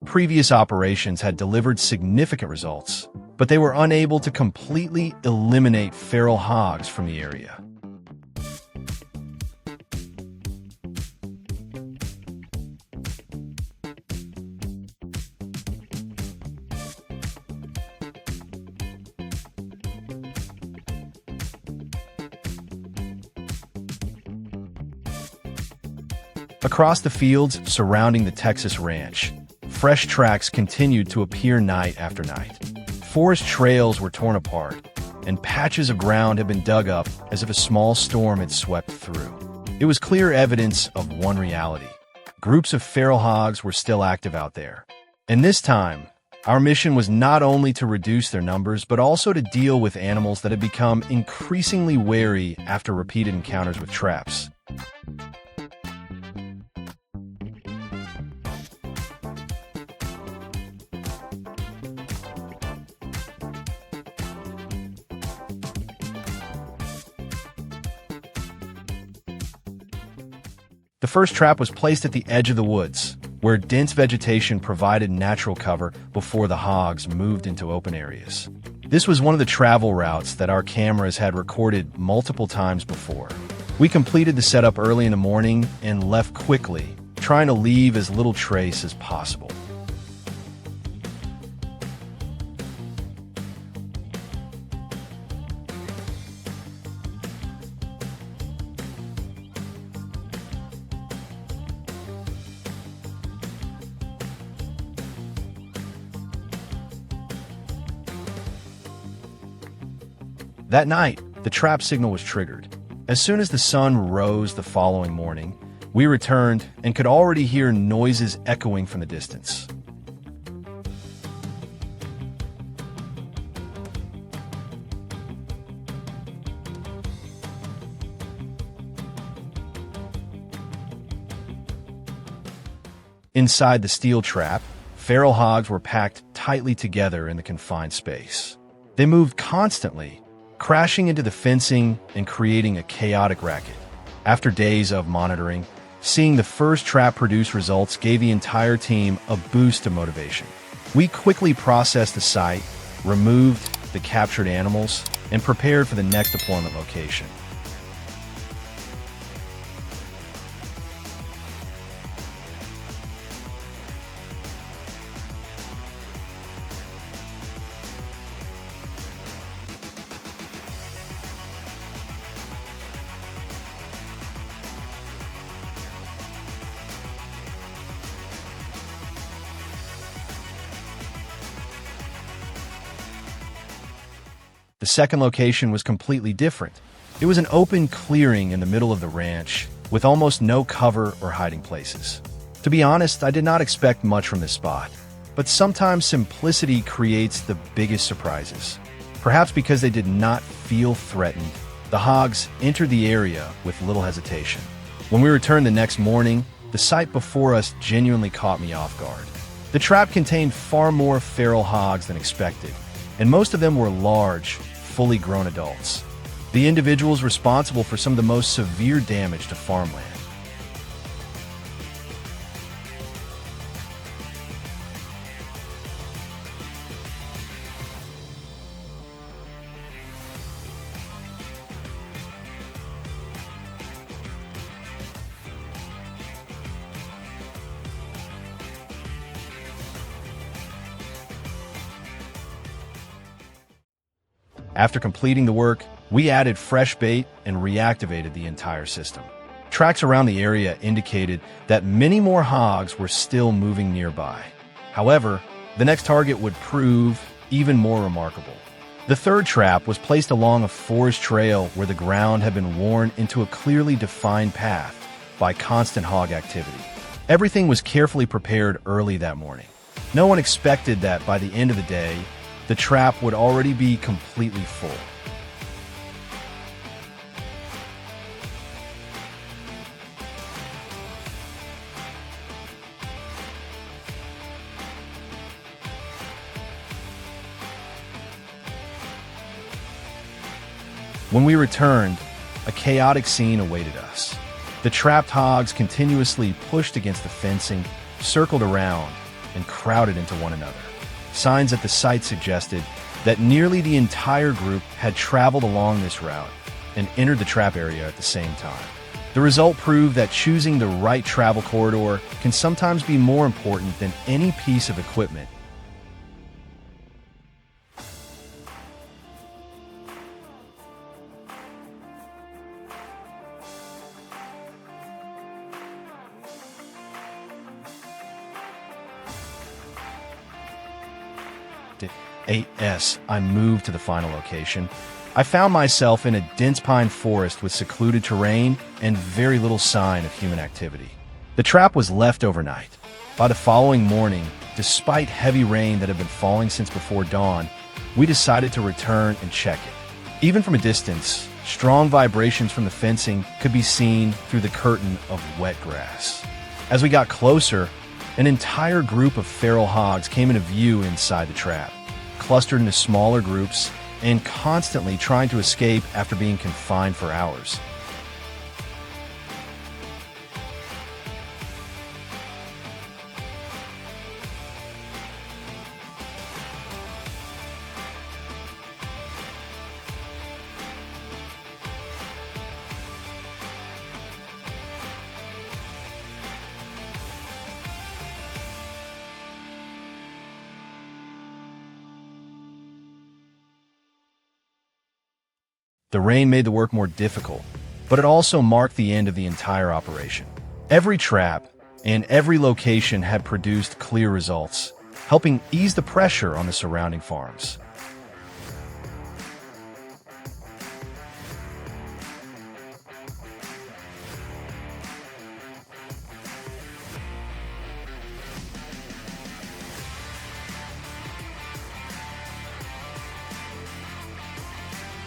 Previous operations had delivered significant results, but they were unable to completely eliminate feral hogs from the area. Across the fields surrounding the Texas ranch, fresh tracks continued to appear night after night. Forest trails were torn apart, and patches of ground had been dug up as if a small storm had swept through. It was clear evidence of one reality. Groups of feral hogs were still active out there. And this time, our mission was not only to reduce their numbers, but also to deal with animals that had become increasingly wary after repeated encounters with traps. The first trap was placed at the edge of the woods, where dense vegetation provided natural cover before the hogs moved into open areas. This was one of the travel routes that our cameras had recorded multiple times before. We completed the setup early in the morning and left quickly, trying to leave as little trace as possible. That night, the trap signal was triggered. As soon as the sun rose the following morning, we returned and could already hear noises echoing from the distance. Inside the steel trap, feral hogs were packed tightly together in the confined space. They moved constantly, crashing into the fencing and creating a chaotic racket. After days of monitoring, seeing the first trap produce results gave the entire team a boost of motivation. We quickly processed the site, removed the captured animals, and prepared for the next deployment location. The second location was completely different. It was an open clearing in the middle of the ranch, with almost no cover or hiding places. To be honest, I did not expect much from this spot, but sometimes simplicity creates the biggest surprises. Perhaps because they did not feel threatened, the hogs entered the area with little hesitation. When we returned the next morning, the sight before us genuinely caught me off guard. The trap contained far more feral hogs than expected, and most of them were large, fully grown adults. The individuals responsible for some of the most severe damage to farmland. After completing the work, we added fresh bait and reactivated the entire system. Tracks around the area indicated that many more hogs were still moving nearby. However, the next target would prove even more remarkable. The third trap was placed along a forest trail where the ground had been worn into a clearly defined path by constant hog activity. Everything was carefully prepared early that morning. No one expected that by the end of the day, the trap would already be completely full. When we returned, a chaotic scene awaited us. The trapped hogs continuously pushed against the fencing, circled around, and crowded into one another. Signs at the site suggested that nearly the entire group had traveled along this route and entered the trap area at the same time. The result proved that choosing the right travel corridor can sometimes be more important than any piece of equipment. As I moved to the final location, I found myself in a dense pine forest with secluded terrain and very little sign of human activity. The trap was left overnight. By the following morning, despite heavy rain that had been falling since before dawn, we decided to return and check it. Even from a distance, strong vibrations from the fencing could be seen through the curtain of wet grass. As we got closer, an entire group of feral hogs came into view inside the trap, clustered into smaller groups and constantly trying to escape after being confined for hours. The rain made the work more difficult, but it also marked the end of the entire operation. Every trap and every location had produced clear results, helping ease the pressure on the surrounding farms.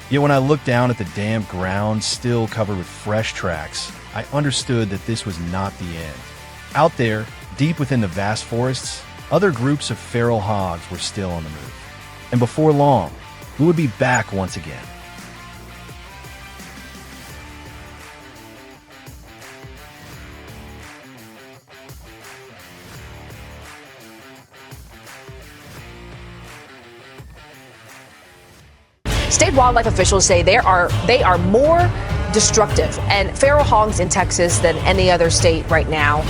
Yet when I looked down at the damp ground still covered with fresh tracks, I understood that this was not the end. Out there, deep within the vast forests, other groups of feral hogs were still on the move. And before long, we would be back once again. State wildlife officials say they are more destructive and feral hogs in Texas than any other state right now.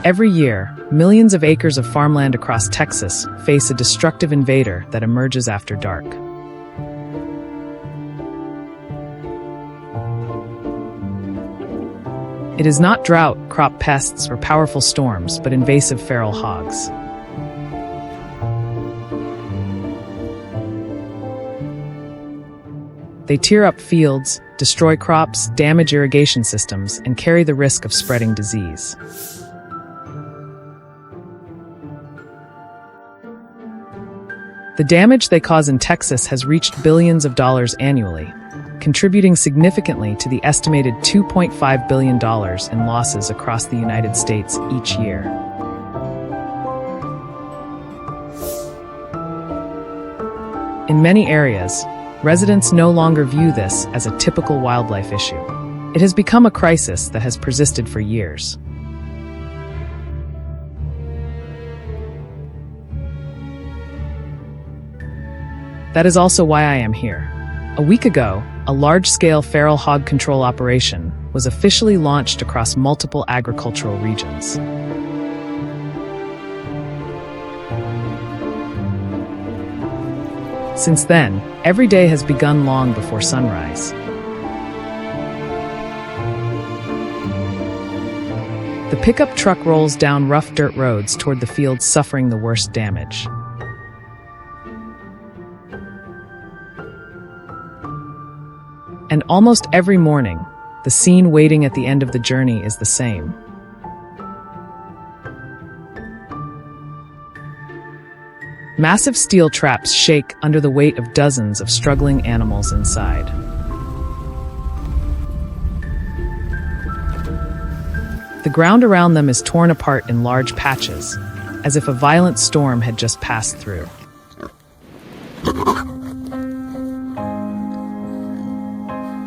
Every year, millions of acres of farmland across Texas face a destructive invader that emerges after dark. It is not drought, crop pests, or powerful storms, but invasive feral hogs. They tear up fields, destroy crops, damage irrigation systems, and carry the risk of spreading disease. The damage they cause in Texas has reached billions of dollars annually, contributing significantly to the estimated $2.5 billion in losses across the United States each year. In many areas, residents no longer view this as a typical wildlife issue. It has become a crisis that has persisted for years. That is also why I am here. A week ago, a large-scale feral hog control operation was officially launched across multiple agricultural regions. Since then, every day has begun long before sunrise. The pickup truck rolls down rough dirt roads toward the fields suffering the worst damage. And almost every morning, the scene waiting at the end of the journey is the same. Massive steel traps shake under the weight of dozens of struggling animals inside. The ground around them is torn apart in large patches, as if a violent storm had just passed through.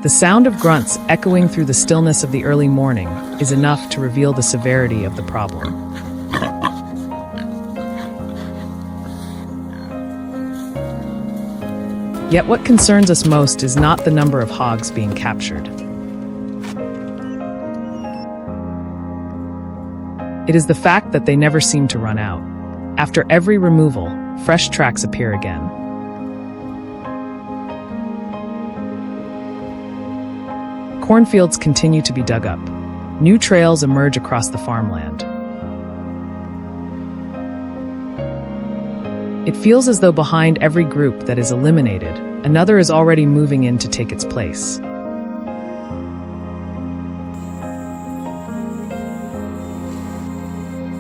The sound of grunts echoing through the stillness of the early morning is enough to reveal the severity of the problem. Yet what concerns us most is not the number of hogs being captured. It is the fact that they never seem to run out. After every removal, fresh tracks appear again. Cornfields continue to be dug up. New trails emerge across the farmland. It feels as though behind every group that is eliminated, another is already moving in to take its place.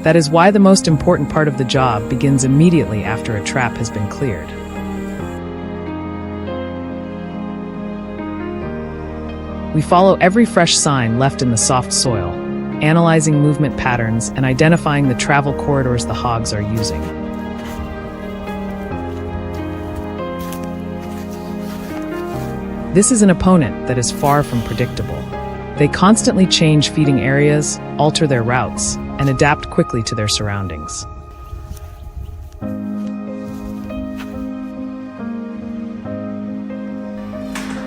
That is why the most important part of the job begins immediately after a trap has been cleared. We follow every fresh sign left in the soft soil, analyzing movement patterns and identifying the travel corridors the hogs are using. This is an opponent that is far from predictable. They constantly change feeding areas, alter their routes, and adapt quickly to their surroundings.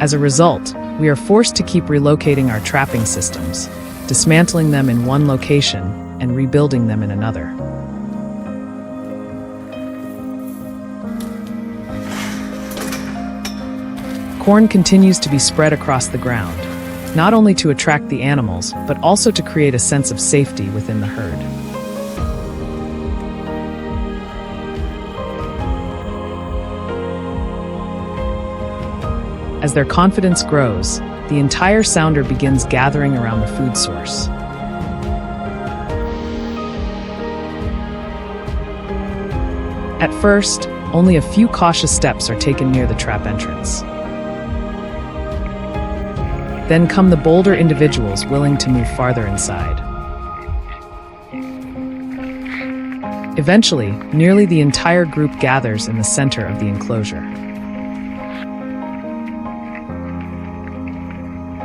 As a result, we are forced to keep relocating our trapping systems, dismantling them in one location and rebuilding them in another. Corn continues to be spread across the ground, not only to attract the animals, but also to create a sense of safety within the herd. As their confidence grows, the entire sounder begins gathering around the food source. At first, only a few cautious steps are taken near the trap entrance. Then come the bolder individuals willing to move farther inside. Eventually, nearly the entire group gathers in the center of the enclosure.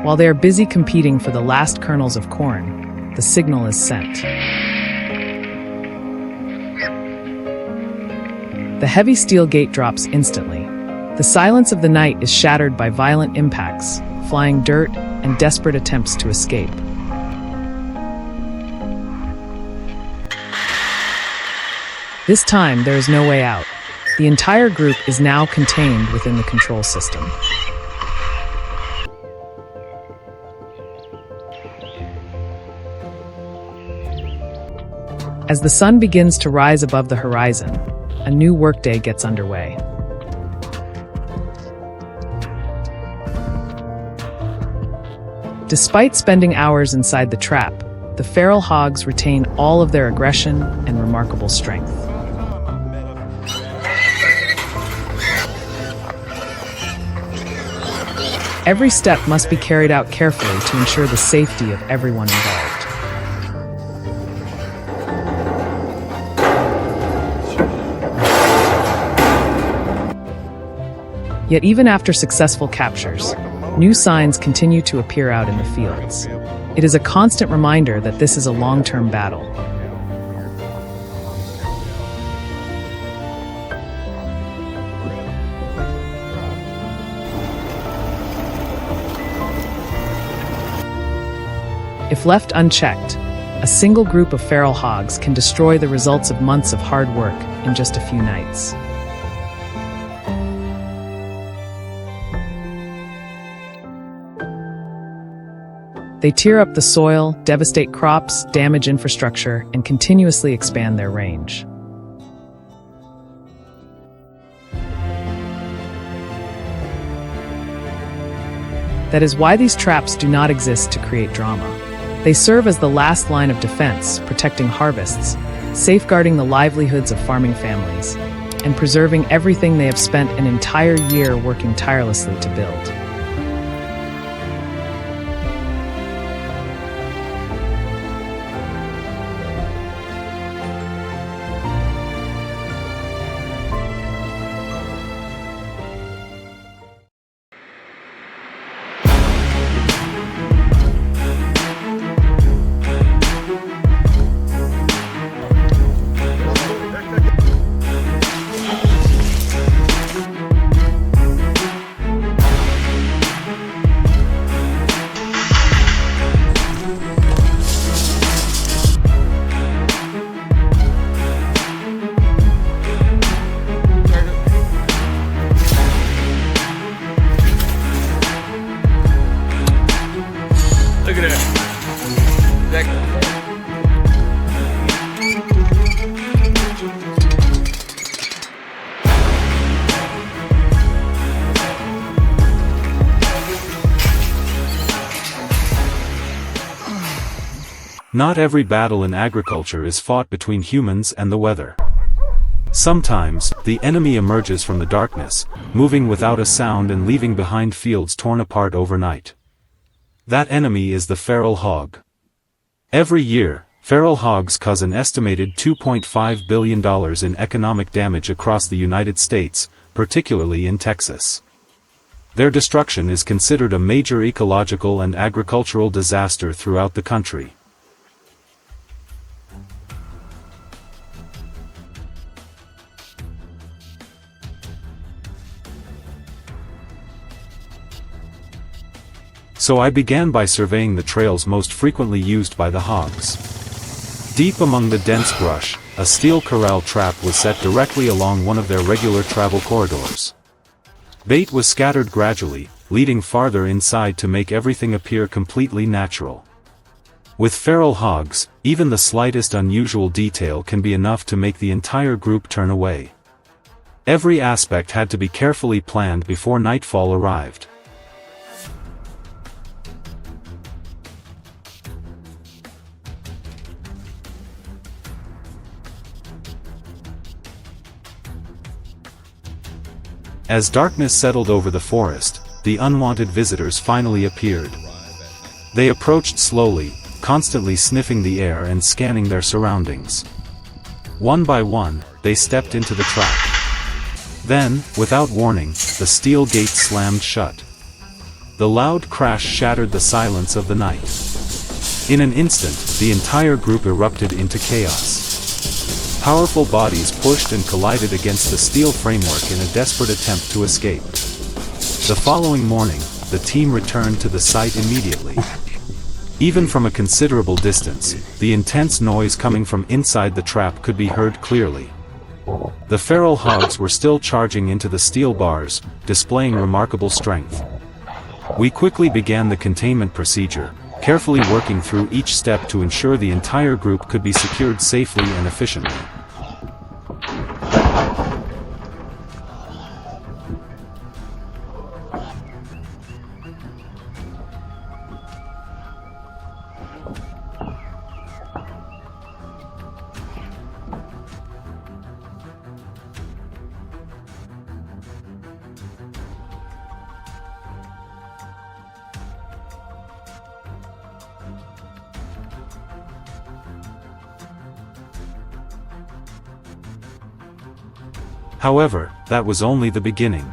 While they are busy competing for the last kernels of corn, the signal is sent. The heavy steel gate drops instantly. The silence of the night is shattered by violent impacts, flying dirt, and desperate attempts to escape. This time, there is no way out. The entire group is now contained within the control system. As the sun begins to rise above the horizon, a new workday gets underway. Despite spending hours inside the trap, the feral hogs retain all of their aggression and remarkable strength. Every step must be carried out carefully to ensure the safety of everyone involved. Yet even after successful captures, new signs continue to appear out in the fields. It is a constant reminder that this is a long-term battle. If left unchecked, a single group of feral hogs can destroy the results of months of hard work in just a few nights. They tear up the soil, devastate crops, damage infrastructure, and continuously expand their range. That is why these traps do not exist to create drama. They serve as the last line of defense, protecting harvests, safeguarding the livelihoods of farming families, and preserving everything they have spent an entire year working tirelessly to build. Look at that. Not every battle in agriculture is fought between humans and the weather. Sometimes, the enemy emerges from the darkness, moving without a sound and leaving behind fields torn apart overnight. That enemy is the feral hog. Every year, feral hogs cause an estimated $2.5 billion in economic damage across the United States, particularly in Texas. Their destruction is considered a major ecological and agricultural disaster throughout the country. So I began by surveying the trails most frequently used by the hogs. Deep among the dense brush, a steel corral trap was set directly along one of their regular travel corridors. Bait was scattered gradually, leading farther inside to make everything appear completely natural. With feral hogs, even the slightest unusual detail can be enough to make the entire group turn away. Every aspect had to be carefully planned before nightfall arrived. As darkness settled over the forest, the unwanted visitors finally appeared. They approached slowly, constantly sniffing the air and scanning their surroundings. One by one, they stepped into the trap. Then, without warning, the steel gate slammed shut. The loud crash shattered the silence of the night. In an instant, the entire group erupted into chaos. Powerful bodies pushed and collided against the steel framework in a desperate attempt to escape. The following morning, the team returned to the site immediately. Even from a considerable distance, the intense noise coming from inside the trap could be heard clearly. The feral hogs were still charging into the steel bars, displaying remarkable strength. We quickly began the containment procedure, carefully working through each step to ensure the entire group could be secured safely and efficiently. However, that was only the beginning.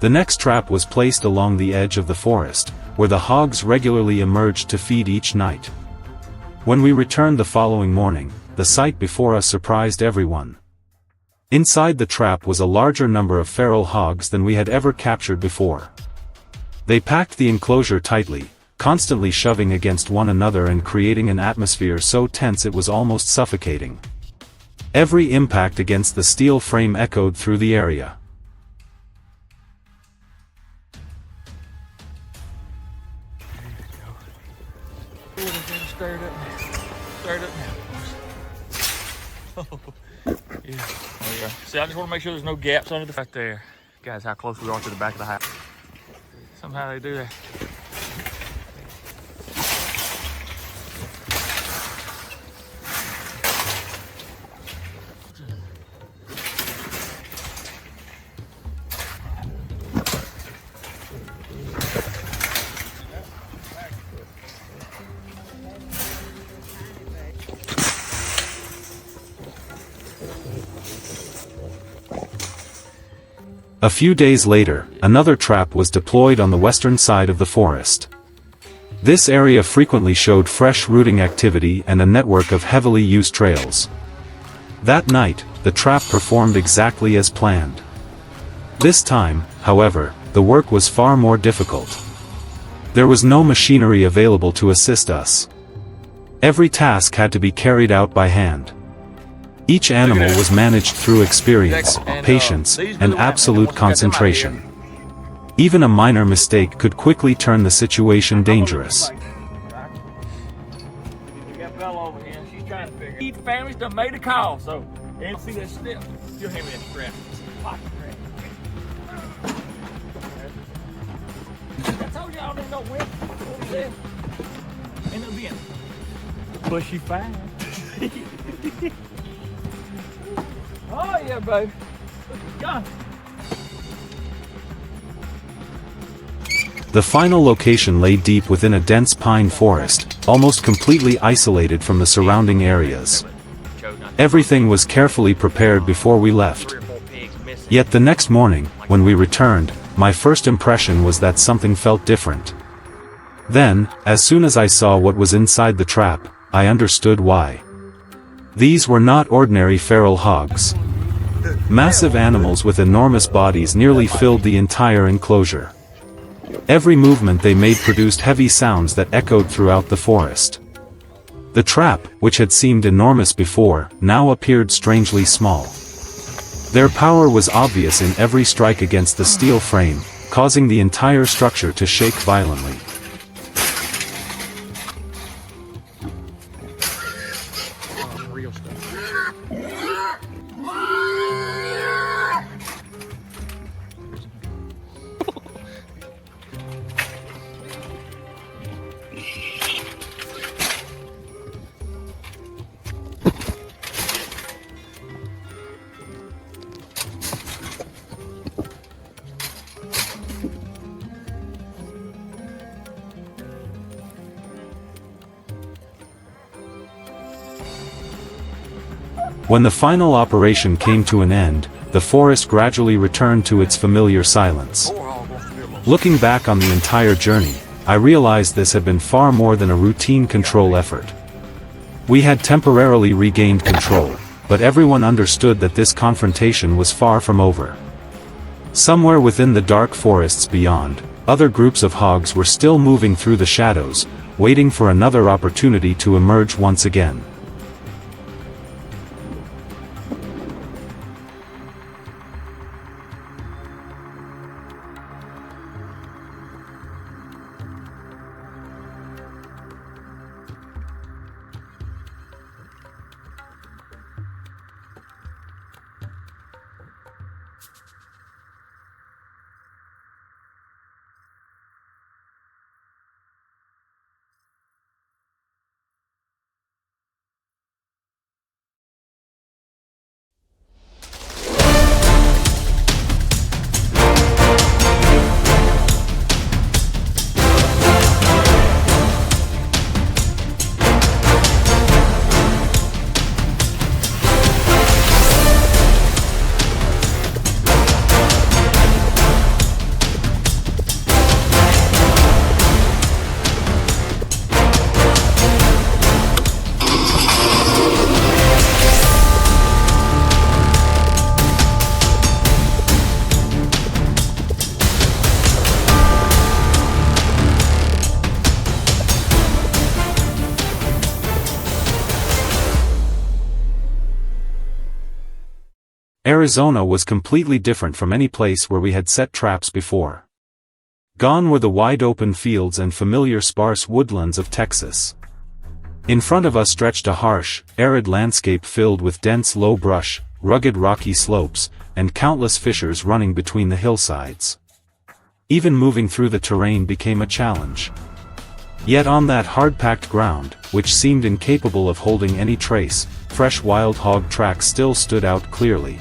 The next trap was placed along the edge of the forest, where the hogs regularly emerged to feed each night. When we returned the following morning, the sight before us surprised everyone. Inside the trap was a larger number of feral hogs than we had ever captured before. They packed the enclosure tightly, constantly shoving against one another and creating an atmosphere so tense it was almost suffocating. Every impact against the steel frame echoed through the area. straight up now. Oh, yeah. There you go. See, I just want to make sure there's no gaps under the right there. Guys, how close we are to the back of the house. Somehow they do that. A few days later, another trap was deployed on the western side of the forest. This area frequently showed fresh rooting activity and a network of heavily used trails. That night, the trap performed exactly as planned. This time, however, the work was far more difficult. There was no machinery available to assist us. Every task had to be carried out by hand. Each animal was managed through experience, patience, and absolute concentration. Even a minor mistake could quickly turn the situation dangerous. We got Bella over here. She's trying to figure. Each family's done made a call, so and see that step. You'll hand me that strap. I told y'all there's no wind. What was that? Ain't no wind. Bushy fine. Oh yeah, baby. Gone. The final location lay deep within a dense pine forest, almost completely isolated from the surrounding areas. Everything was carefully prepared before we left. Yet the next morning, when we returned, my first impression was that something felt different. Then, as soon as I saw what was inside the trap, I understood why. These were not ordinary feral hogs. Massive animals with enormous bodies nearly filled the entire enclosure. Every movement they made produced heavy sounds that echoed throughout the forest. The trap, which had seemed enormous before, now appeared strangely small. Their power was obvious in every strike against the steel frame, causing the entire structure to shake violently. When the final operation came to an end, the forest gradually returned to its familiar silence. Looking back on the entire journey, I realized this had been far more than a routine control effort. We had temporarily regained control, but everyone understood that this confrontation was far from over. Somewhere within the dark forests beyond, other groups of hogs were still moving through the shadows, waiting for another opportunity to emerge once again. Arizona was completely different from any place where we had set traps before. Gone were the wide-open fields and familiar sparse woodlands of Texas. In front of us stretched a harsh, arid landscape filled with dense low brush, rugged rocky slopes, and countless fissures running between the hillsides. Even moving through the terrain became a challenge. Yet on that hard-packed ground, which seemed incapable of holding any trace, fresh wild hog tracks still stood out clearly.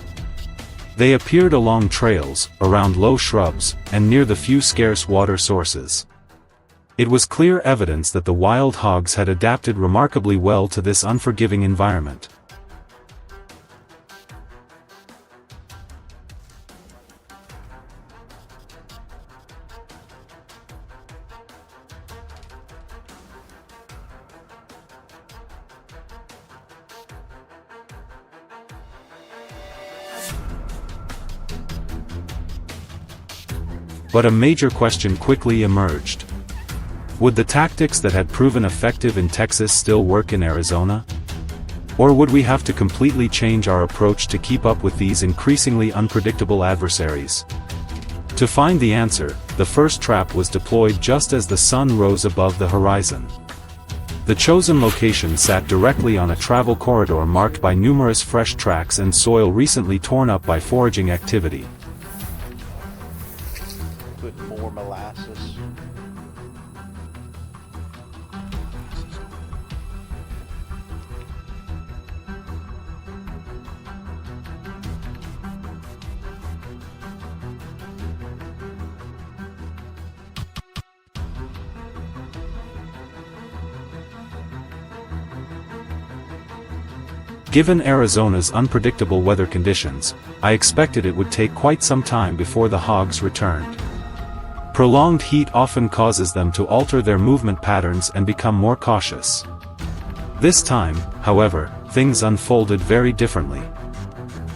They appeared along trails, around low shrubs, and near the few scarce water sources. It was clear evidence that the wild hogs had adapted remarkably well to this unforgiving environment. But a major question quickly emerged. Would the tactics that had proven effective in Texas still work in Arizona? Or would we have to completely change our approach to keep up with these increasingly unpredictable adversaries? To find the answer, the first trap was deployed just as the sun rose above the horizon. The chosen location sat directly on a travel corridor marked by numerous fresh tracks and soil recently torn up by foraging activity. Put more molasses. Given Arizona's unpredictable weather conditions, I expected it would take quite some time before the hogs returned. Prolonged heat often causes them to alter their movement patterns and become more cautious. This time, however, things unfolded very differently.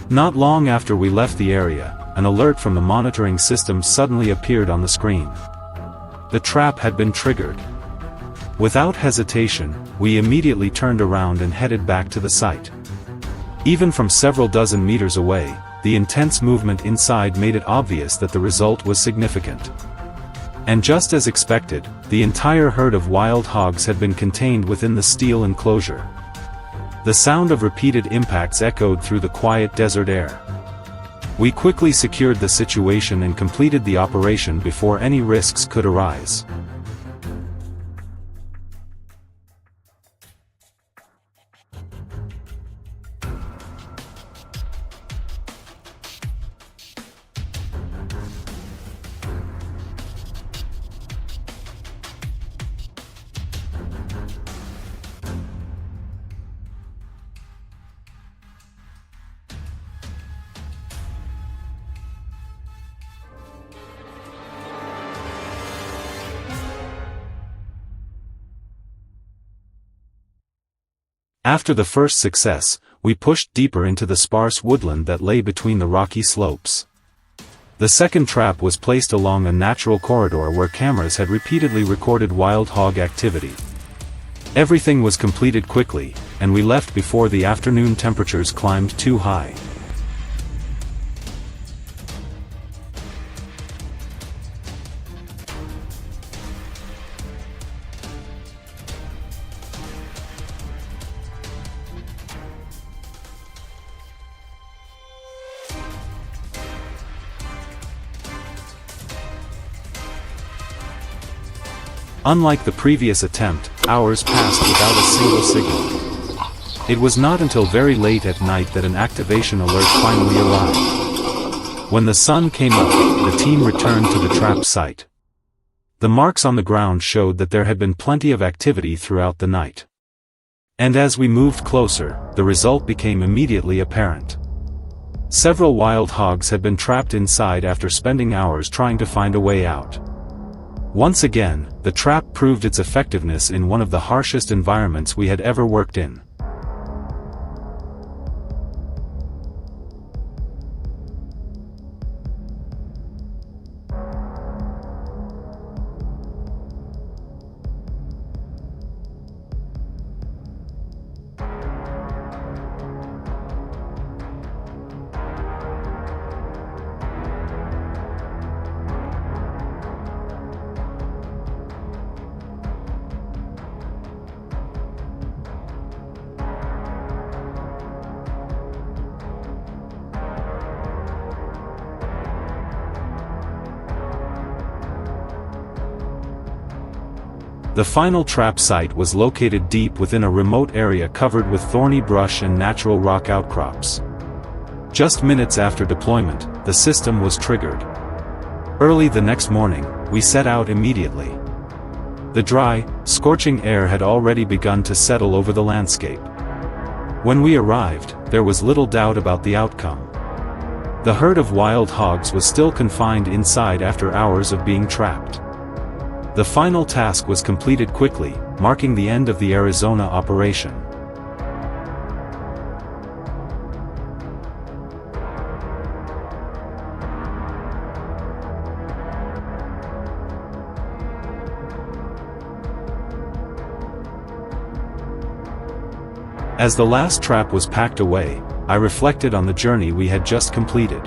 Not long after we left the area, an alert from the monitoring system suddenly appeared on the screen. The trap had been triggered. Without hesitation, we immediately turned around and headed back to the site. Even from several dozen meters away, the intense movement inside made it obvious that the result was significant. And just as expected, the entire herd of wild hogs had been contained within the steel enclosure. The sound of repeated impacts echoed through the quiet desert air. We quickly secured the situation and completed the operation before any risks could arise. After the first success, we pushed deeper into the sparse woodland that lay between the rocky slopes. The second trap was placed along a natural corridor where cameras had repeatedly recorded wild hog activity. Everything was completed quickly, and we left before the afternoon temperatures climbed too high. Unlike the previous attempt, hours passed without a single signal. It was not until very late at night that an activation alert finally arrived. When the sun came up, the team returned to the trap site. The marks on the ground showed that there had been plenty of activity throughout the night. And as we moved closer, the result became immediately apparent. Several wild hogs had been trapped inside after spending hours trying to find a way out. Once again, the trap proved its effectiveness in one of the harshest environments we had ever worked in. The final trap site was located deep within a remote area covered with thorny brush and natural rock outcrops. Just minutes after deployment, the system was triggered. Early the next morning, we set out immediately. The dry, scorching air had already begun to settle over the landscape. When we arrived, there was little doubt about the outcome. The herd of wild hogs was still confined inside after hours of being trapped. The final task was completed quickly, marking the end of the Arizona operation. As the last trap was packed away, I reflected on the journey we had just completed.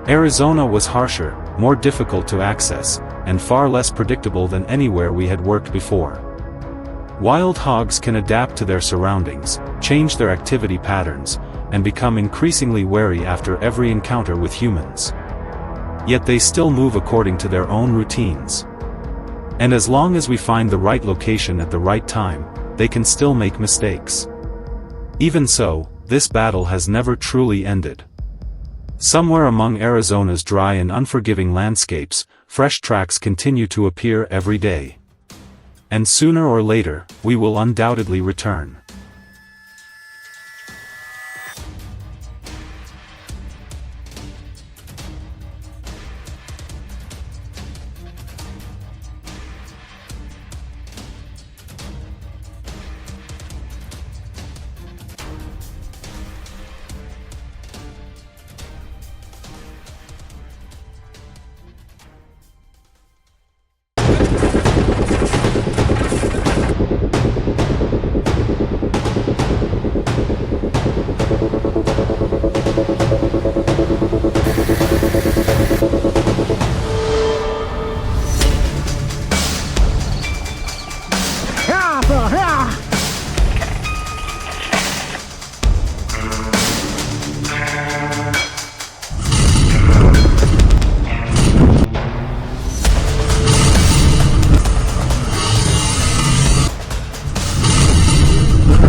Arizona was harsher, more difficult to access, and far less predictable than anywhere we had worked before. Wild hogs can adapt to their surroundings, change their activity patterns, and become increasingly wary after every encounter with humans. Yet they still move according to their own routines. And as long as we find the right location at the right time, they can still make mistakes. Even so, this battle has never truly ended. Somewhere among Arizona's dry and unforgiving landscapes, fresh tracks continue to appear every day. And sooner or later, we will undoubtedly return.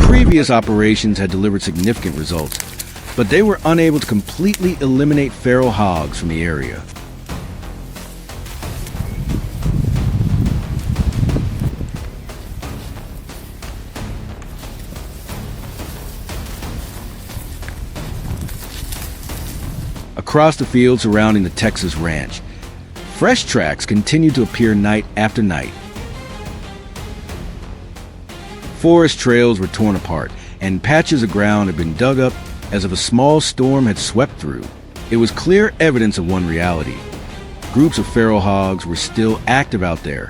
Previous operations had delivered significant results, but they were unable to completely eliminate feral hogs from the area. Across the field surrounding the Texas ranch, fresh tracks continued to appear night after night. Forest trails were torn apart, and patches of ground had been dug up as if a small storm had swept through. It was clear evidence of one reality. Groups of feral hogs were still active out there.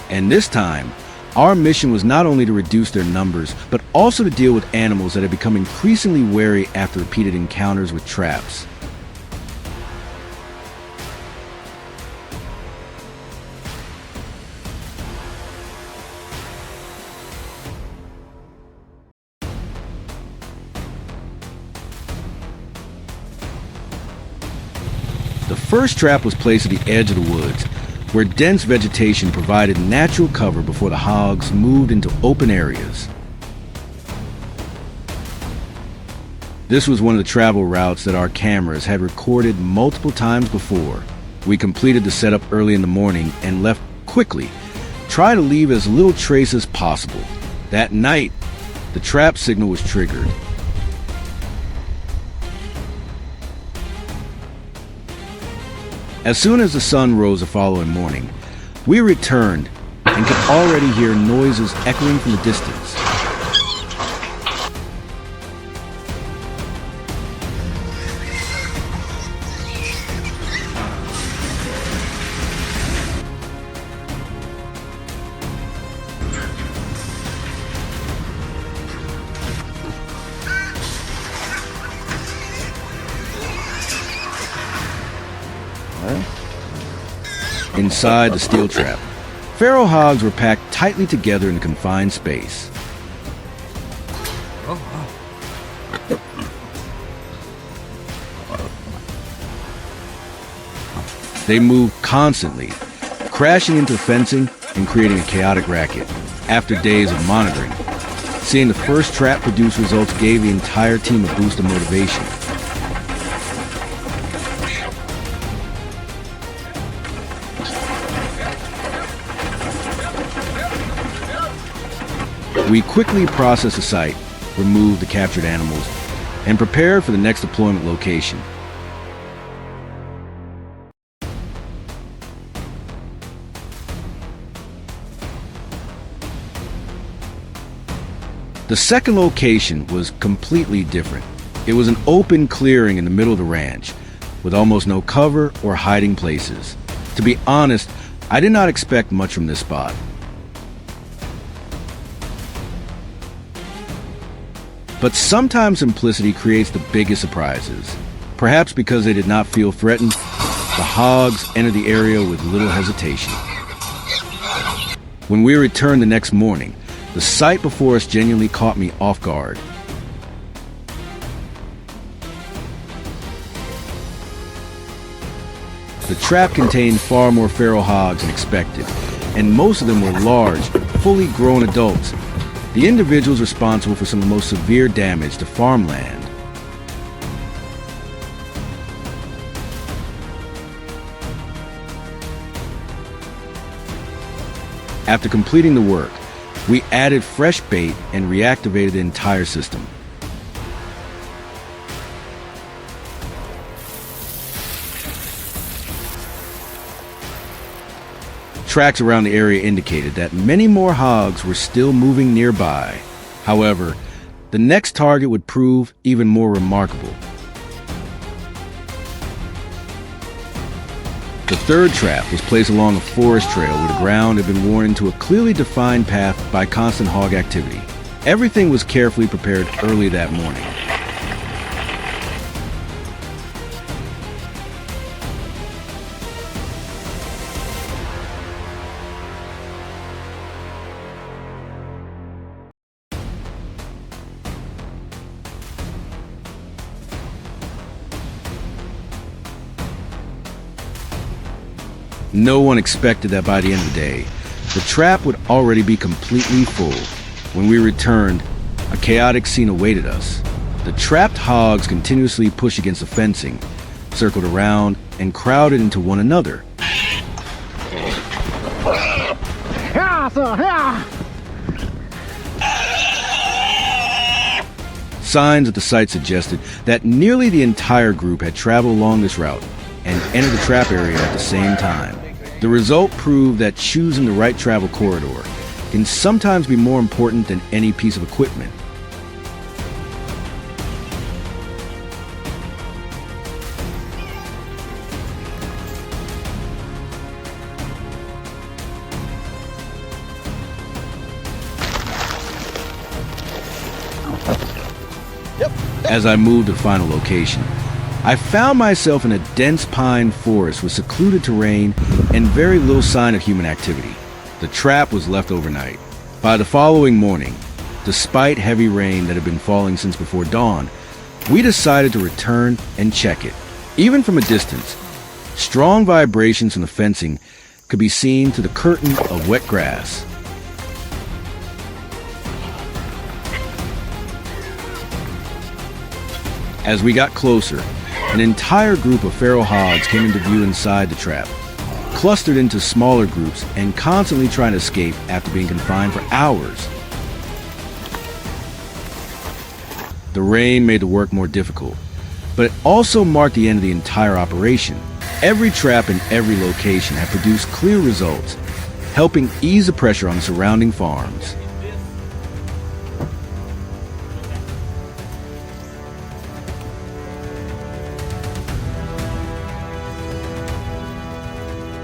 And this time, our mission was not only to reduce their numbers, but also to deal with animals that had become increasingly wary after repeated encounters with traps. The first trap was placed at the edge of the woods, where dense vegetation provided natural cover before the hogs moved into open areas. This was one of the travel routes that our cameras had recorded multiple times before. We completed the setup early in the morning and left quickly, trying to leave as little trace as possible. That night, the trap signal was triggered. As soon as the sun rose the following morning, we returned and could already hear noises echoing from the distance. Inside the steel trap, feral hogs were packed tightly together in a confined space. They moved constantly, crashing into the fencing and creating a chaotic racket. After days of monitoring, seeing the first trap produce results gave the entire team a boost of motivation. We quickly processed the site, removed the captured animals, and prepared for the next deployment location. The second location was completely different. It was an open clearing in the middle of the ranch, with almost no cover or hiding places. To be honest, I did not expect much from this spot. But sometimes simplicity creates the biggest surprises. Perhaps because they did not feel threatened, the hogs entered the area with little hesitation. When we returned the next morning, the sight before us genuinely caught me off guard. The trap contained far more feral hogs than expected, and most of them were large, fully grown adults. The individuals responsible for some of the most severe damage to farmland. After completing the work, we added fresh bait and reactivated the entire system. Tracks around the area indicated that many more hogs were still moving nearby. However, the next target would prove even more remarkable. The third trap was placed along a forest trail where the ground had been worn into a clearly defined path by constant hog activity. Everything was carefully prepared early that morning. No one expected that by the end of the day, the trap would already be completely full. When we returned, a chaotic scene awaited us. The trapped hogs continuously pushed against the fencing, circled around, and crowded into one another. Signs at the site suggested that nearly the entire group had traveled along this route and entered the trap area at the same time. The result proved that choosing the right travel corridor can sometimes be more important than any piece of equipment. As I moved to the final location, I found myself in a dense pine forest with secluded terrain and very little sign of human activity. The trap was left overnight. By the following morning, despite heavy rain that had been falling since before dawn, we decided to return and check it. Even from a distance, strong vibrations from the fencing could be seen through the curtain of wet grass. As we got closer, an entire group of feral hogs came into view inside the trap, clustered into smaller groups and constantly trying to escape after being confined for hours. The rain made the work more difficult, but it also marked the end of the entire operation. Every trap in every location had produced clear results, helping ease the pressure on the surrounding farms.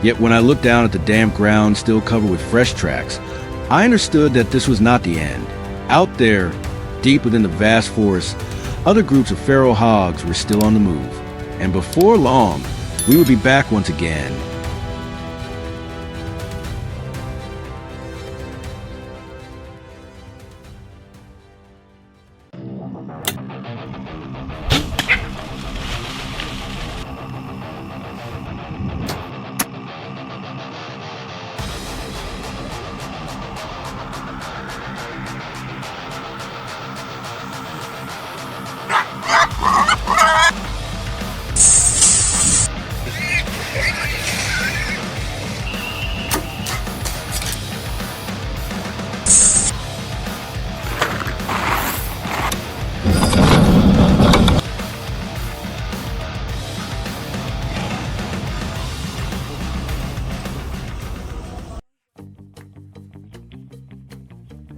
Yet when I looked down at the damp ground still covered with fresh tracks, I understood that this was not the end. Out there, deep within the vast forest, other groups of feral hogs were still on the move. And before long, We would be back once again.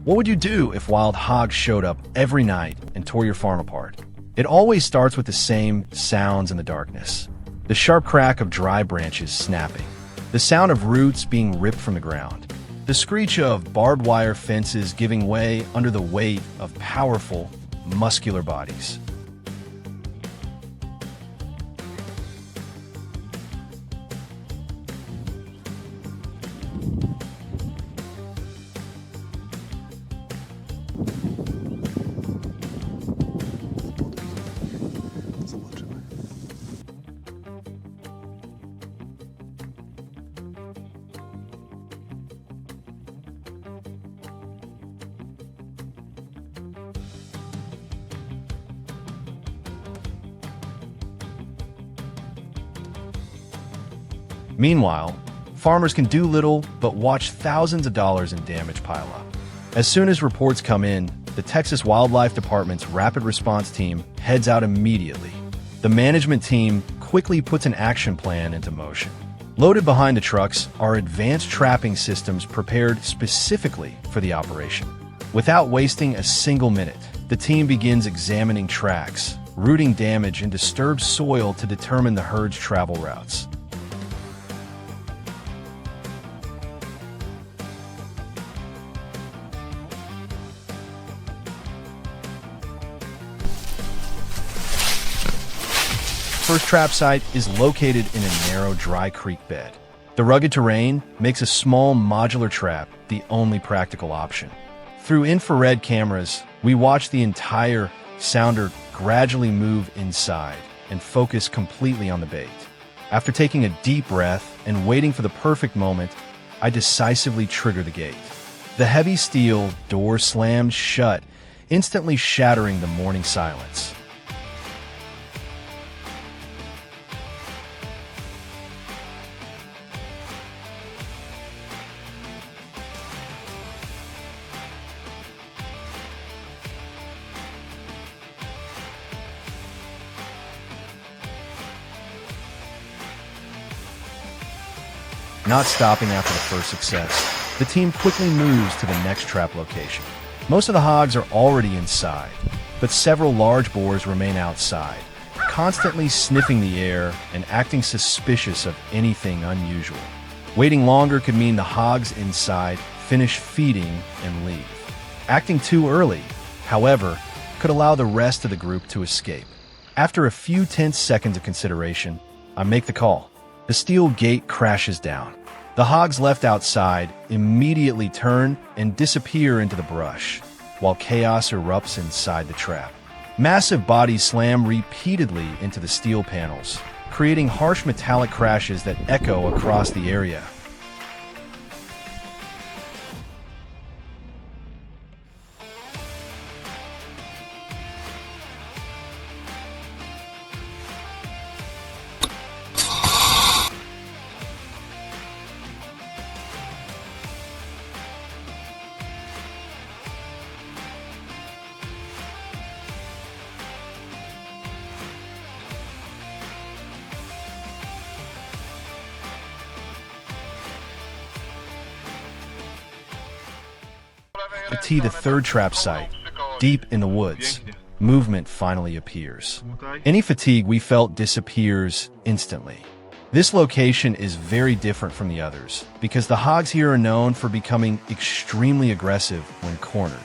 What would you do if wild hogs showed up every night and tore your farm apart? It always starts with the same sounds in the darkness. The sharp crack of dry branches snapping, the sound of roots being ripped from the ground, the screech of barbed wire fences giving way under the weight of powerful, muscular bodies. Meanwhile, farmers can do little but watch thousands of dollars in damage pile up. As soon as reports come in, the Texas Wildlife Department's rapid response team heads out immediately. The management team quickly puts an action plan into motion. Loaded behind the trucks are advanced trapping systems prepared specifically for the operation. Without wasting a single minute, the team begins examining tracks, rooting damage and disturbed soil to determine the herd's travel routes. First trap site is located in a narrow, dry creek bed. The rugged terrain makes a small modular trap the only practical option. Through infrared cameras, we watch the entire sounder gradually move inside and focus completely on the bait. After taking a deep breath and waiting for the perfect moment, I decisively trigger the gate. The heavy steel door slams shut, instantly shattering the morning silence. Not stopping after the first success, the team quickly moves to the next trap location. Most of the hogs are already inside, but several large boars remain outside, constantly sniffing the air and acting suspicious of anything unusual. Waiting longer could mean the hogs inside finish feeding and leave. Acting too early, however, could allow the rest of the group to escape. After a few tense seconds of consideration, I make the call. The steel gate crashes down. The hogs left outside immediately turn and disappear into the brush, while chaos erupts inside the trap. Massive bodies slam repeatedly into the steel panels, creating harsh metallic crashes that echo across the area. The third trap site, deep in the woods, movement finally appears. Any fatigue we felt disappears instantly. This location is very different from the others because the hogs here are known for becoming extremely aggressive when cornered.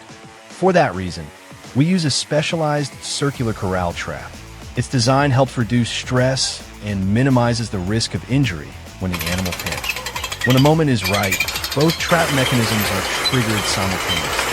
For that reason, we use a specialized circular corral trap. Its design helps reduce stress and minimizes the risk of injury when the animal panics. When the moment is right, both trap mechanisms are triggered simultaneously.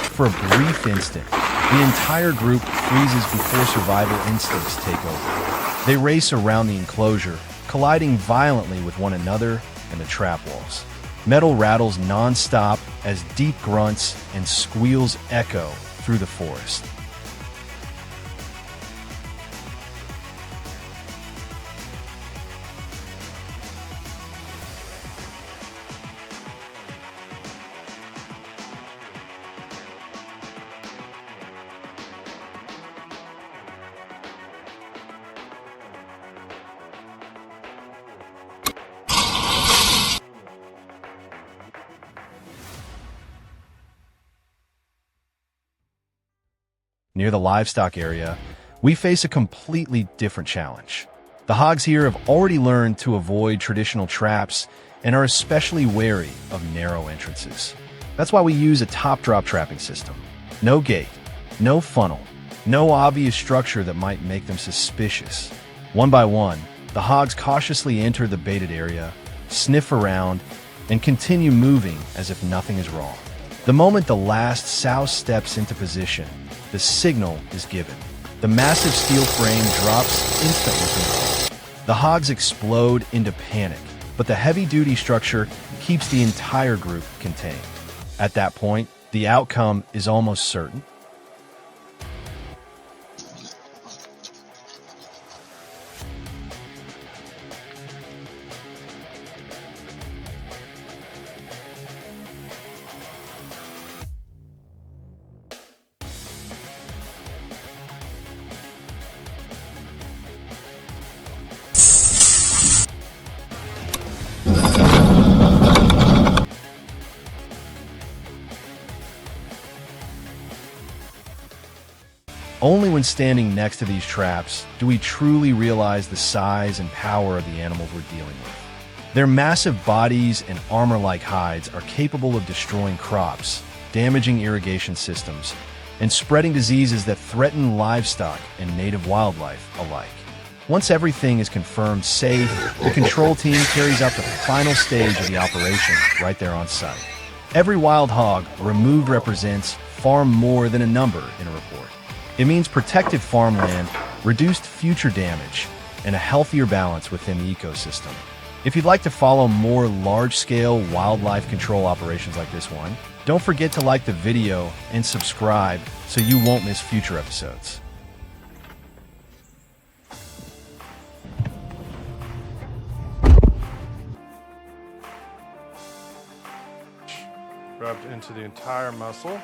For a brief instant, the entire group freezes before survival instincts take over. They race around the enclosure, colliding violently with one another and the trap walls. Metal rattles non-stop as deep grunts and squeals echo through the forest. Near the livestock area, we face a completely different challenge. The hogs here have already learned to avoid traditional traps and are especially wary of narrow entrances. That's why we use a top-drop trapping system. No gate, no funnel, no obvious structure that might make them suspicious. One by one, the hogs cautiously enter the baited area, sniff around, and continue moving as if nothing is wrong. The moment the last sow steps into position, the signal is given. The massive steel frame drops instantly from the hogs explode into panic, but the heavy-duty structure keeps the entire group contained. At that point, the outcome is almost certain. Only when standing next to these traps do we truly realize the size and power of the animals we're dealing with. Their massive bodies and armor-like hides are capable of destroying crops, damaging irrigation systems, and spreading diseases that threaten livestock and native wildlife alike. Once everything is confirmed safe, the control team carries out the final stage of the operation right there on site. Every wild hog removed represents far more than a number in a report. It means protected farmland, reduced future damage, and a healthier balance within the ecosystem. If you'd like to follow more large-scale wildlife control operations like this one, don't forget to like the video and subscribe so you won't miss future episodes. Rubbed into the entire muscle.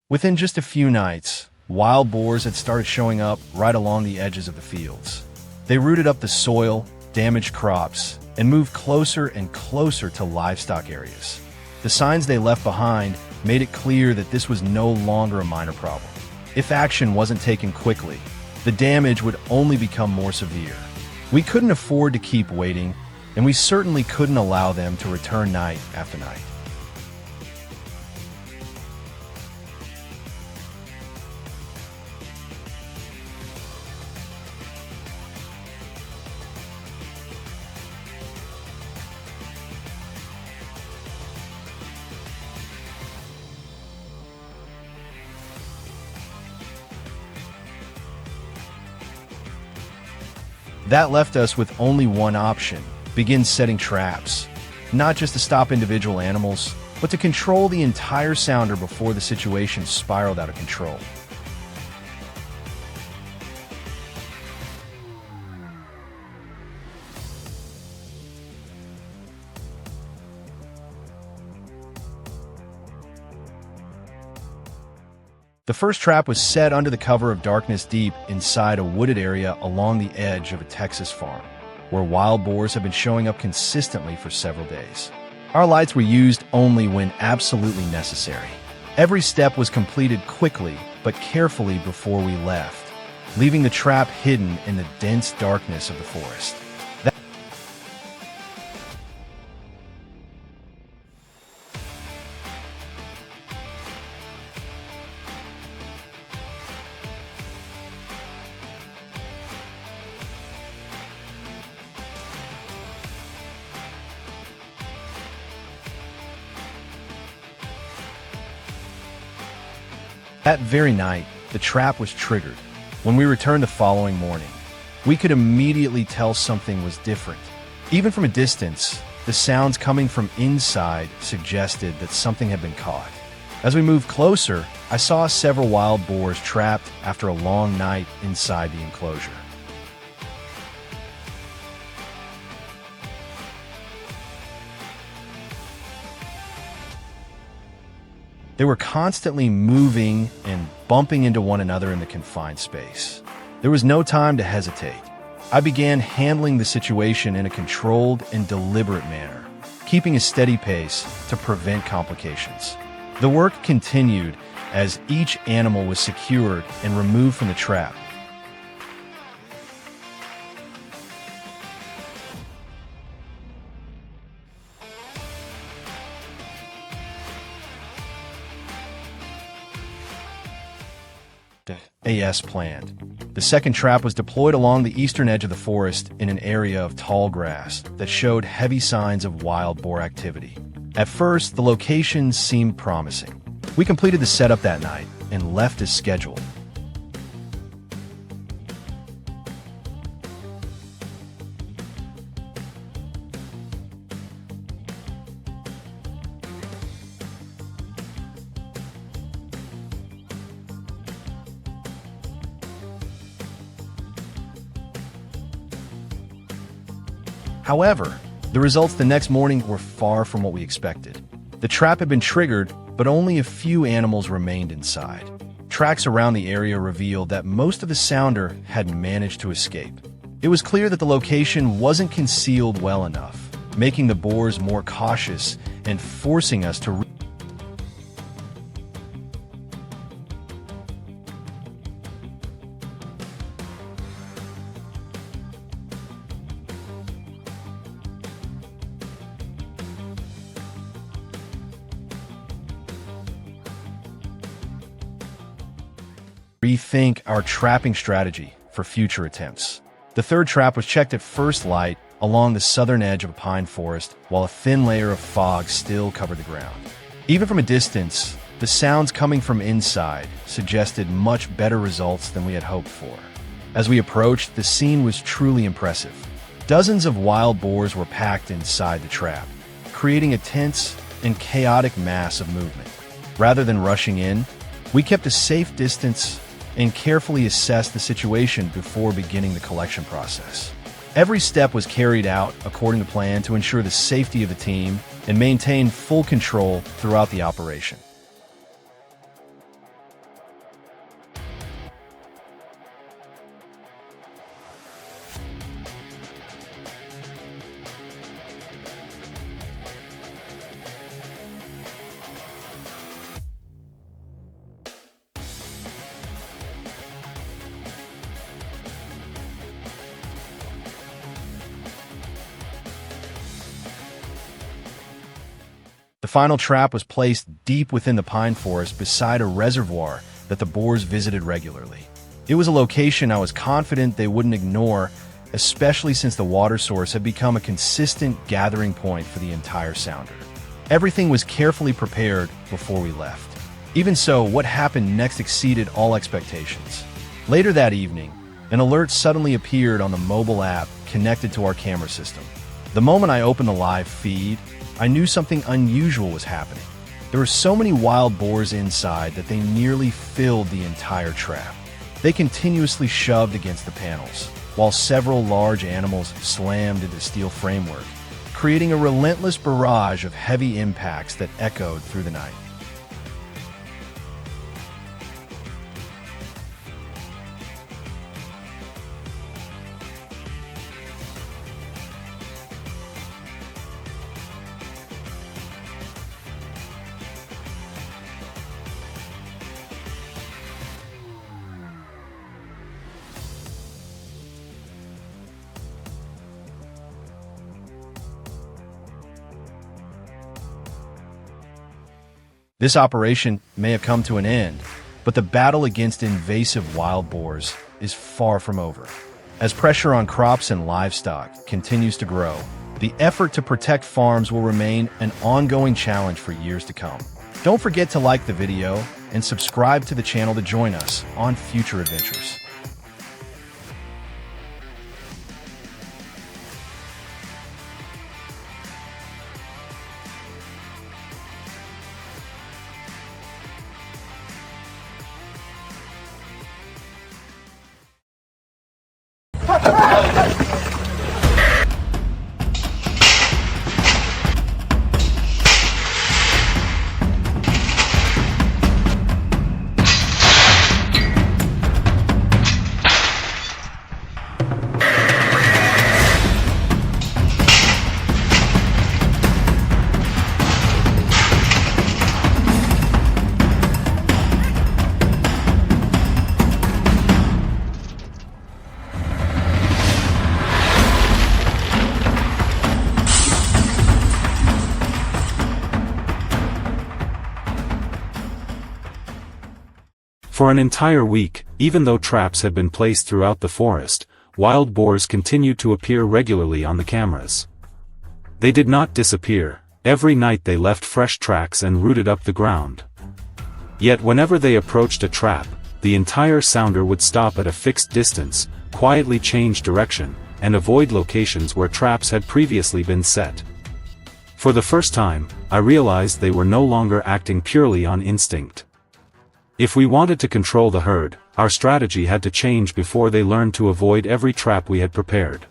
Within just a few nights, wild boars had started showing up right along the edges of the fields. They rooted up the soil, damaged crops, and moved closer and closer to livestock areas. The signs they left behind made it clear that this was no longer a minor problem. If action wasn't taken quickly, the damage would only become more severe. We couldn't afford to keep waiting, and we certainly couldn't allow them to return night after night. That left us with only one option: begin setting traps, not just to stop individual animals, but to control the entire sounder before the situation spiraled out of control. The first trap was set under the cover of darkness deep inside a wooded area along the edge of a Texas farm, where wild boars have been showing up consistently for several days. Our lights were used only when absolutely necessary. Every step was completed quickly but carefully before we left, leaving the trap hidden in the dense darkness of the forest. That very night, the trap was triggered. When we returned the following morning, we could immediately tell something was different. Even from a distance, the sounds coming from inside suggested that something had been caught. As we moved closer, I saw several wild boars trapped after a long night inside the enclosure. They were constantly moving and bumping into one another in the confined space. There was no time to hesitate. I began handling the situation in a controlled and deliberate manner, keeping a steady pace to prevent complications. The work continued as each animal was secured and removed from the trap. As planned. The second trap was deployed along the eastern edge of the forest in an area of tall grass that showed heavy signs of wild boar activity. At first, the location seemed promising. We completed the setup that night and left as scheduled. However, the results the next morning were far from what we expected. The trap had been triggered, but only a few animals remained inside. Tracks around the area revealed that most of the sounder had managed to escape. It was clear that the location wasn't concealed well enough, making the boars more cautious and forcing us to rethink our trapping strategy for future attempts. The third trap was checked at first light along the southern edge of a pine forest while a thin layer of fog still covered the ground. Even from a distance, the sounds coming from inside suggested much better results than we had hoped for. As we approached, the scene was truly impressive. Dozens of wild boars were packed inside the trap, creating a tense and chaotic mass of movement. Rather than rushing in, we kept a safe distance and carefully assessed the situation before beginning the collection process. Every step was carried out according to plan to ensure the safety of the team and maintain full control throughout the operation. The final trap was placed deep within the pine forest beside a reservoir that the boars visited regularly. It was a location I was confident they wouldn't ignore, especially since the water source had become a consistent gathering point for the entire sounder. Everything was carefully prepared before we left. Even so, what happened next exceeded all expectations. Later that evening, an alert suddenly appeared on the mobile app connected to our camera system. The moment I opened the live feed, I knew something unusual was happening. There were so many wild boars inside that they nearly filled the entire trap. They continuously shoved against the panels, while several large animals slammed into the steel framework, creating a relentless barrage of heavy impacts that echoed through the night. This operation may have come to an end, but the battle against invasive wild boars is far from over. As pressure on crops and livestock continues to grow, the effort to protect farms will remain an ongoing challenge for years to come. Don't forget to like the video and subscribe to the channel to join us on future adventures. For an entire week, even though traps had been placed throughout the forest, wild boars continued to appear regularly on the cameras. They did not disappear. Every night they left fresh tracks and rooted up the ground. Yet whenever they approached a trap, the entire sounder would stop at a fixed distance, quietly change direction, and avoid locations where traps had previously been set. For the first time, I realized they were no longer acting purely on instinct. If we wanted to control the herd, our strategy had to change before they learned to avoid every trap we had prepared.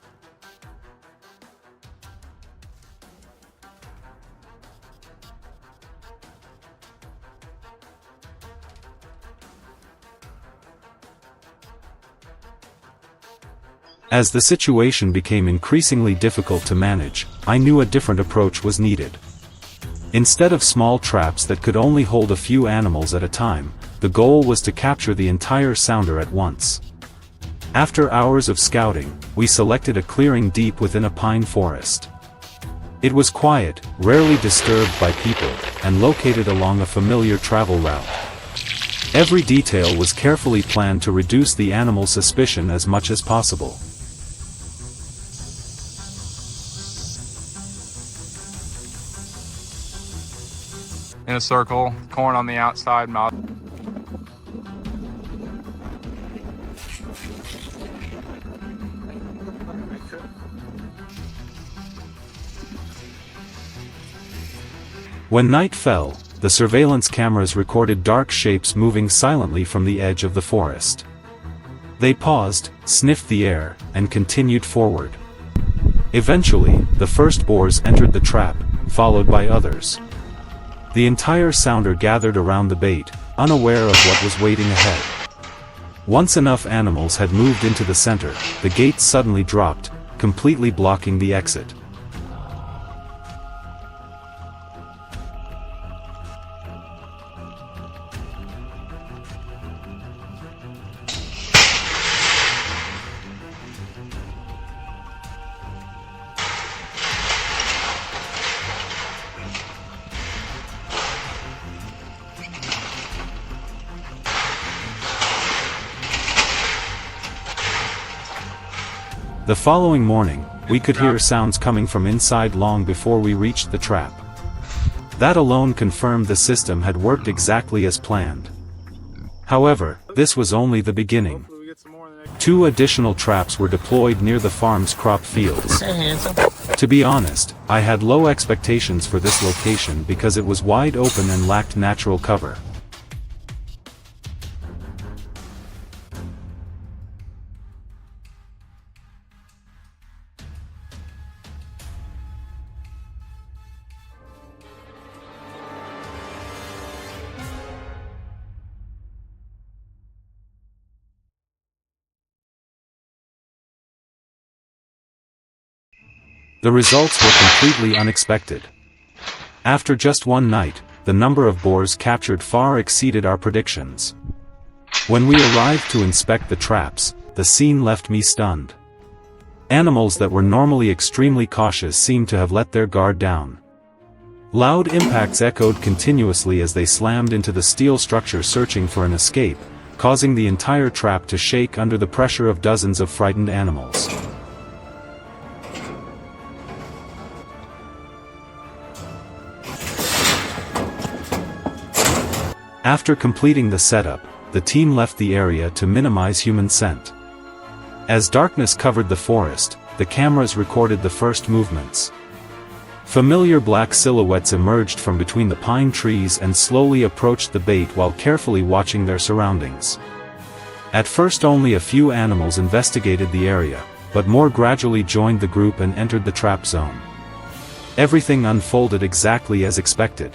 As the situation became increasingly difficult to manage, I knew a different approach was needed. Instead of small traps that could only hold a few animals at a time, the goal was to capture the entire sounder at once. After hours of scouting, we selected a clearing deep within a pine forest. It was quiet, rarely disturbed by people, and located along a familiar travel route. Every detail was carefully planned to reduce the animal's suspicion as much as possible. In a circle, corn on the outside, mouth. When night fell, the surveillance cameras recorded dark shapes moving silently from the edge of the forest. They paused, sniffed the air, and continued forward. Eventually, the first boars entered the trap, followed by others. The entire sounder gathered around the bait, unaware of what was waiting ahead. Once enough animals had moved into the center, the gate suddenly dropped, completely blocking the exit. The following morning, we could hear sounds coming from inside long before we reached the trap. That alone confirmed the system had worked exactly as planned. However, this was only the beginning. 2 additional traps were deployed near the farm's crop fields. To be honest, I had low expectations for this location because it was wide open and lacked natural cover. The results were completely unexpected. After just one night, the number of boars captured far exceeded our predictions. When we arrived to inspect the traps, the scene left me stunned. Animals that were normally extremely cautious seemed to have let their guard down. Loud impacts echoed continuously as they slammed into the steel structure searching for an escape, causing the entire trap to shake under the pressure of dozens of frightened animals. After completing the setup, the team left the area to minimize human scent. As darkness covered the forest, the cameras recorded the first movements. Familiar black silhouettes emerged from between the pine trees and slowly approached the bait while carefully watching their surroundings. At first only a few animals investigated the area, but more gradually joined the group and entered the trap zone. Everything unfolded exactly as expected.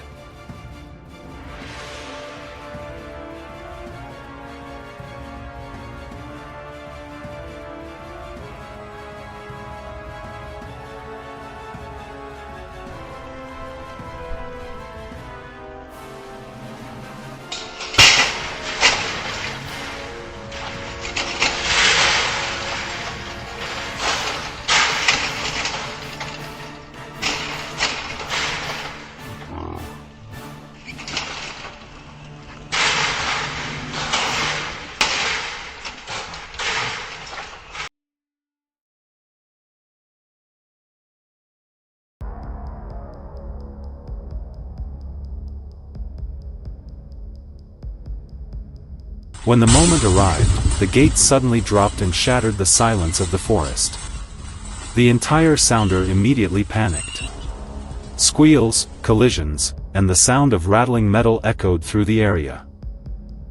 When the moment arrived, the gates suddenly dropped and shattered the silence of the forest. The entire sounder immediately panicked. Squeals, collisions, and the sound of rattling metal echoed through the area.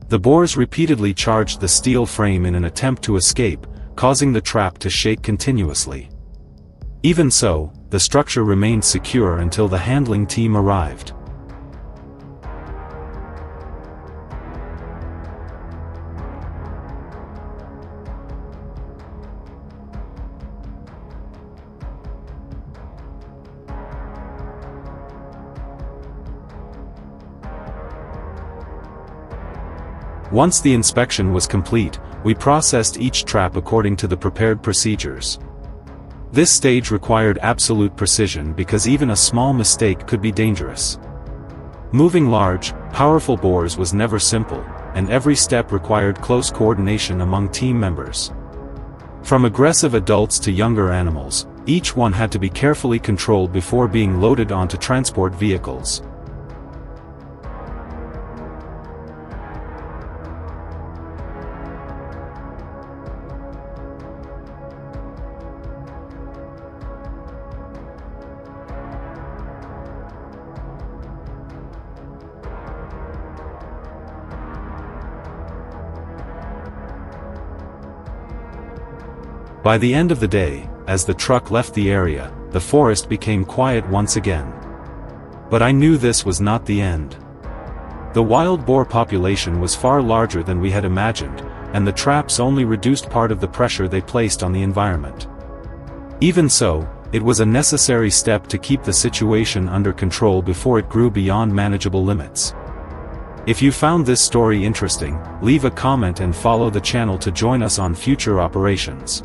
The boars repeatedly charged the steel frame in an attempt to escape, causing the trap to shake continuously. Even so, the structure remained secure until the handling team arrived. Once the inspection was complete, we processed each trap according to the prepared procedures. This stage required absolute precision because even a small mistake could be dangerous. Moving large, powerful boars was never simple, and every step required close coordination among team members. From aggressive adults to younger animals, each one had to be carefully controlled before being loaded onto transport vehicles. By the end of the day, as the truck left the area, the forest became quiet once again. But I knew this was not the end. The wild boar population was far larger than we had imagined, and the traps only reduced part of the pressure they placed on the environment. Even so, it was a necessary step to keep the situation under control before it grew beyond manageable limits. If you found this story interesting, leave a comment and follow the channel to join us on future operations.